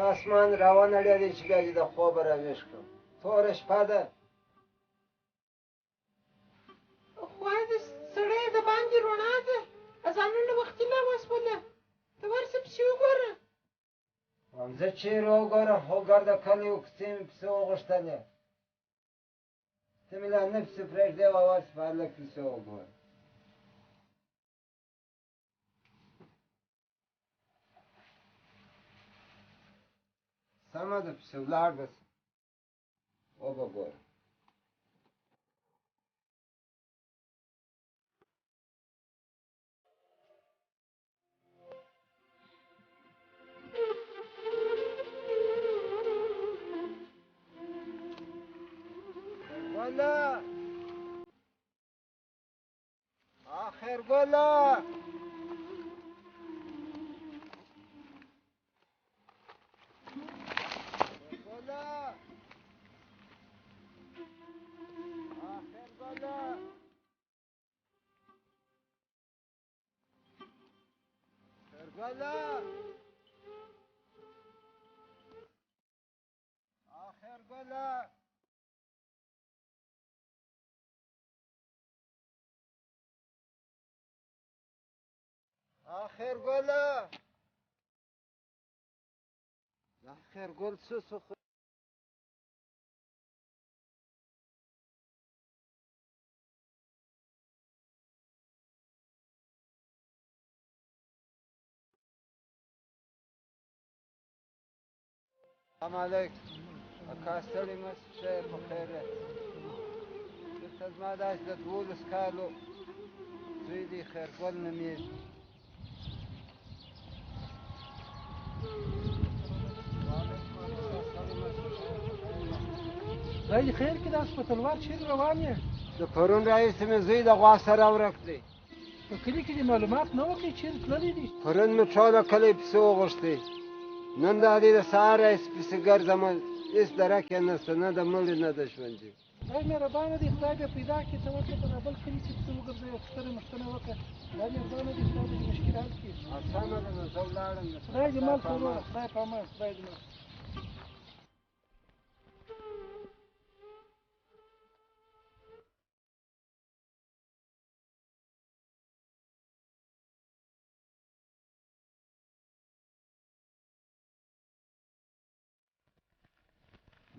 اسمان راونړېدی چې بیا دې د خوبه راویښ کړم توره شپه ده خدای د سړی د باندې رڼا ده اذانونه وختي لا وسوله ته ورشه پسې وګوره زه چیرې وګورم خو ګرده کلي و کوڅې مې پسې وغوښتلې ته مې لا نه پسې پرېږدې او اول په هلک پسې وګوره سمه ده پسې ولاړ به سم وبه ګوره گله آخر گله آخر گله آخر گله آخر گل سوسو السلام علیکم اکا ستړي مه شئ په خیر دلته زما داسې د 12 کالو زوی دی خیرګل نومېږي خدای دې خیر کړي دا سپتلوار چیرې روان یې د پرون راهیسې مې زوی د غوا سره ورک دی په کلي کې دې معلومات نه وکړي چیرې تللی دي پرون مې ټوله کلی پسې وغوښتې نن د علي د سهار راهیسې پسې ګرځم هېڅ درک یې نشته نه د مړي نه د ژوندي خدای مهربانه دی خدای بیا پیدا کړي ته ورته په بل کلي کې پسې وګرځئ او پوښتنه مښتنه وکړه خدای مهربانه دی خدای دې مشکل حل کړي سمه ده نو زه ولاړم خدای دې مال په وروره خدای په امان خدای دې مال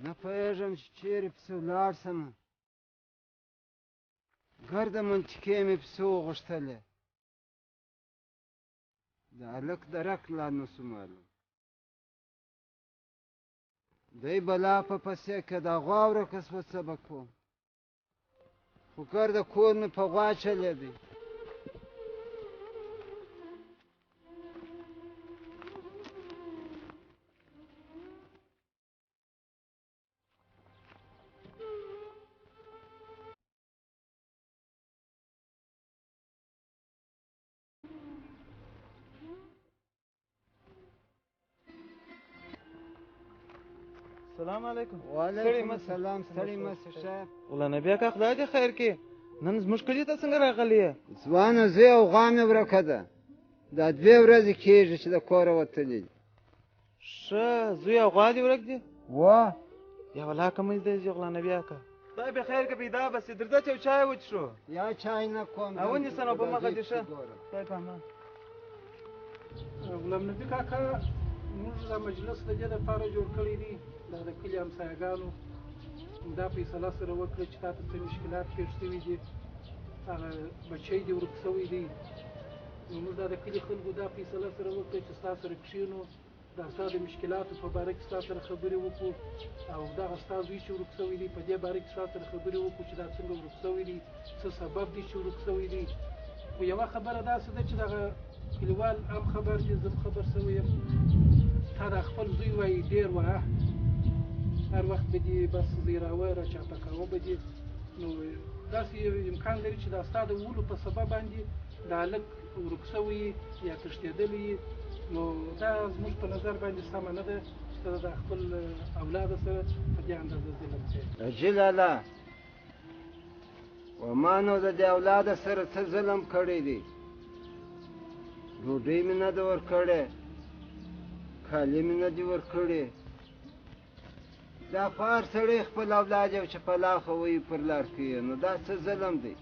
نه پوهېږم چې چیرې پسې ولاړ شم ګرده منطقې مې پسې وغوښتلې د هلک درک لا نه شو معلوم دی بلا په پسې که د غوا ورکه شوه څه به کوم خو ګرده کور مې په غوا چلېدی السلام علیکم وعلیکم السلام ستړي مه شې صاحب مولانا بیا که خدای دې خیر کړي نن زموږ کلي ته څنګه راغلی یې ځوانه زوی او غوا مې ورکه ده دا 2 ورځې کېږي چې د کوره وتلي دي ښه زوی او غوا دې ورک دي وا یا ولاکه مې دی مولانا بیا که خدای به خیر که پیدا به سي درځه چې یو چای وڅښو یا چای نه کوم او ونیسه نو په مخه دې ښه خدای په امان غلام نبي کاکا موږ دا مجلس د دې لپاره جوړ کړی دی دا د کلي همسایهګانو دا فیصله سره وکړه چې تا ته څه مشکلات پېښ شوي دي هغه بچی دې ورک شوی دی نو موږ دا د کلي خلکو دا فیصله سره وکړه چې ستا سره کښېنو دا ستا د مشکلاتو په باره کې ستا سره خبرې وکړو او دغه ستا زوی چې ورک شوی دی په دې باره کې ستا سره خبرې وکړو چې دا څنګه ورک شوی دی څه سبب دی چې ورک شوی دی خو یوه خبره داسې ده چې دغه کلیوال هم خبر دي زه خبر شوی یم تا دا خپل زوی وایي ډېر وه هر وخت به دې بس زیراوه راچاپه کوه به دې نو داسې امکان لري چې دا ستا د وولو په سبب باندې دا هلک ورک شوی یا تښتېدلی نو دا زموږ په نظر باندې سمه نه ده چې ته د خپل اولاده سره په دې اندازه ظلم کوې اجلاله و ما نو د دې اولاده سره څه ظلم کړی دی ډوډۍ مې نه ده ورکړې کالي مې نه دي ورکړي. دا خو هر سړی خپل اولاد یو چې په لاخه وایي پر لار کوي، نو دا څه ظلم دی؟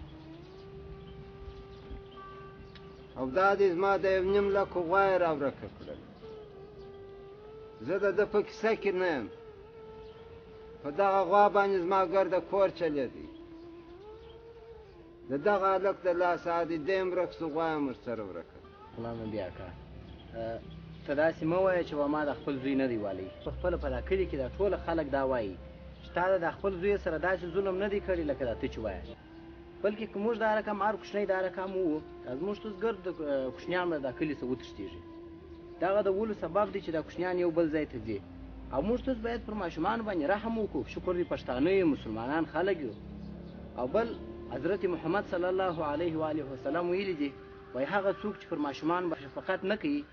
او دا دې زما د 1.5 لک غوا یې راورکه کړل. زه د ده په کیسه کې نه یم. په دغه غوا باندې زما ګرده کور چلېدی. د دغه هلک د لاسه عادي دی هم ورک سو، غوا هم ورسره ورکه. غلام نبي اکا، ته داسې مه وایه چې ما د خپل زوی نه دی والی. په خپله په دا کلي کې دا ټوله خلک دا وایي چې تا د خپل زوی سره داسې ظلم نه دی کړی لکه دا ته چې وایه. بلکې که موږ دا رقم هر کوچنی دا رقم وو، دا زموږ ټوس ګرد کوچنیان به دا کلي څه وتښتېږي. دغه د ولو سبب دی چې دا کوچنیان یو بل ځای ته ځي. او موږ ټوس باید پر ماشومانو باندې رحم وکړو. شکر دی پښتانه یو، مسلمانان خلک یو. او بل حضرت محمد صلی الله علیه و آله وسلم ویلي دي، وایي هغه څوک چې پر ماشومان باندې شفقت نه کوي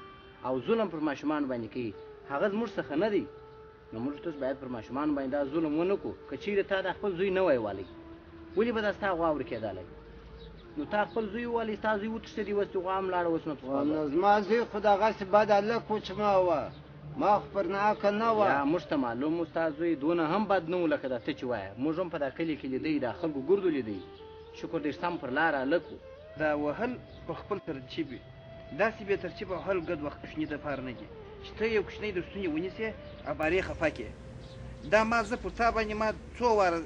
او ظلم پر ماشومان باندې کوي، هغه زموږ څخه نه دی. نو موږ ټوس باید پر ماشومان باندې دا ظلم ونه کړو. که چیرې تا د خپل زوی نه وای والی، ولې به دا ستا غوا ورکېدلی؟ نو تا خپل زوی ووالي، ستا زوی وتښتېدي، اوس غوا هم لاړه، اوس نو نو زما زوی خو دغسې بد هلک و چې ما وه، ما خو پر ناحقه نه وه. یا موږ ته معلوم و ستا زوی دونه هم بد نه و لکه دا ته چې وایه. موږ هم په دا کلي کې لیدی، دا خلکو ګردو لیدی. شکر دی سم پر لاره هلک و. دا وهل په خپل ترتیب وي. داسې بې ترتیبه وهل ګډ وخت کوچني دپاره نه دي چې ته یو کوچنی د ستونې ونیسې او بارې خفه کړې. دا ما زه پر تا باندې ما څو واره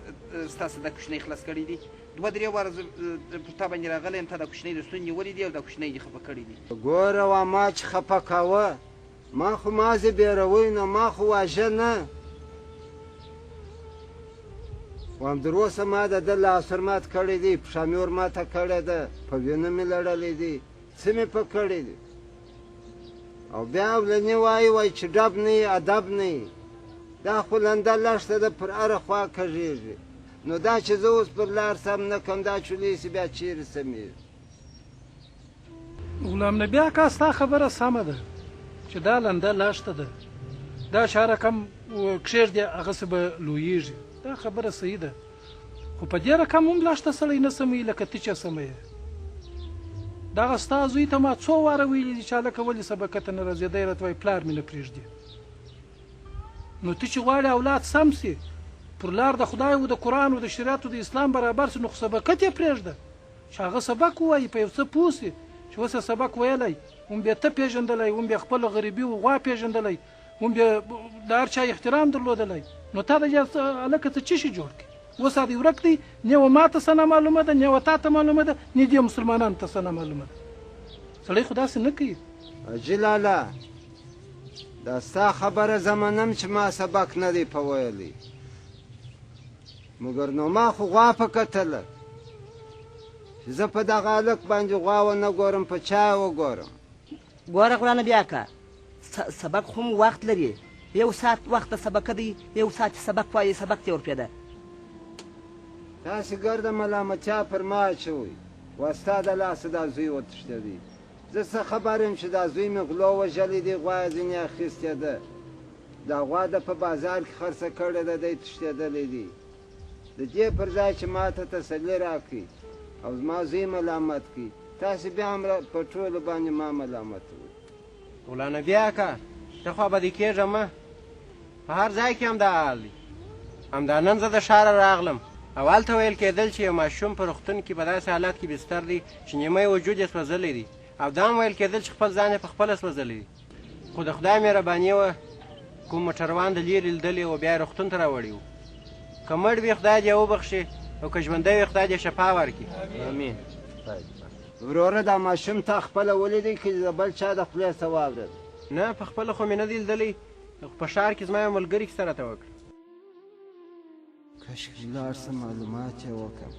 ستاسو دا کوچنی خلاص کړی دي. 2-3 واره زه پر تا باندې راغلی یم، تا دا کوچنی د ستونې نیولی دي او دا کوچنی دې خفه کړی دي. ګوره وا ما چې خفه کوه، ما خو مازې بیروئ، نو ما خو واژه نه. وایم در اوسه ما د ده لاسر مات کړی دی، پښه مې ور ماته کړې ده، په وینه مې لړلی دی، څه مې په کړی دی. او بیا اولنې وایي چې ډب نه یې ادب نه یې. دا خو لنده لښته ده، پر هره خوا کږېږي. نو دا چې زه اوس پر لار سم نه کړم، دا چولیسې بیا چیرې سمېږي؟ غلام نبي اکا، ستا خبره سمه ده چې دا لنده لښته ده، دا چې هر رقم کښېږدي هغسې به لویېږي. دا خبره صحیح ده، خو په دې رقم هم لښته سړی نه سموي لکه ته چې سموي. دغه ستا زوی ته ما څو واره ویلي دي چې هلکه ولې سبقه ته نه راځې؟ دی راته وایي پلار مې نه پرېږدي. نو ته چې غواړې اولاد سم سي، پر لار د خدای و د قرآن و د شریعت و د اسلام برابر سي، نو خو سبقت یې پرېږده چې هغه سبق ووایي، په یو څه پوه سي چې اوس یې سبق ویلی، هم بیا ته پېژندلی، هم بیا خپله غریبي و غوا پېژندلی، هم بیا د هر چا احترام درلودلی. نو تا د هلکه څه څه شي جوړ کړي؟ اوس هغې ورک دی، نه و ما ته څه نه معلومه ده، نه و تا ته معلومه ده، نه دې مسلمانانو ته څه نه معلومه ده. سړی خو داسې نه کوي. حاجي لالا، دا ستا خبره زه منم چې ما سبق نه دی په ویلی، مګر نو ما خو غوا په کتله چې زه په دغه هلک باندې غوا ونه ګورم، په چا وګورم؟ ګوره غلام نبي اکا، سبق هم وخت لري. یو ساعت وخت د سبقه دی، یو ساعت سبق وایي، سبق ته ورپرېږده. تاسې ګرده ملامتیا پر ما اچوئ، وا ستا د لاسه دا زوی وتښتېدی. زه څه خبر یم چې دا زوی مې غلو وژلی دی، غوا یې ځینې اخیستې ده. دا غوا ده په بازار کې خرڅه کړې ده، دی تښتېدلی دی. د دې پر ځای چې ما ته تسلي راکړي او زما زوی ملامت کړي، تاسې بیا هم په ټولو باندې ما ملامتوئ. غلام نبي اکا، ته خوا بدې کېږه مه، په هر ځای کې همدا حال دی. همدا نن زه د ښاره راغلم او هلته ویل کېدل چې یو ماشوم په روغتون کې په داسې حالت کې بستر دی چې نیمه وجود یې سوځلی دی، او دا هم ویل کېدل چې خپل ځان یې په خپله سوځلی دی. خو د خدای مهرباني وه، کوم موټروان د لرې لیدلی و، بیا یې روغتون ته راوړی و. که مړ وي خدای دې وبخښي، او که ژوندی وي خدای دې شفا ورکړي. امین. وروره دا ماشوم تا خپله ولیدی که د بل چا د خولې څه واورېد؟ نه، په خپله خو مې نه دی لیدلی، په ښار کې زما یو ملګري کیسه راته وکړه. کاشکې لاړ سم معلومات یې وکړم.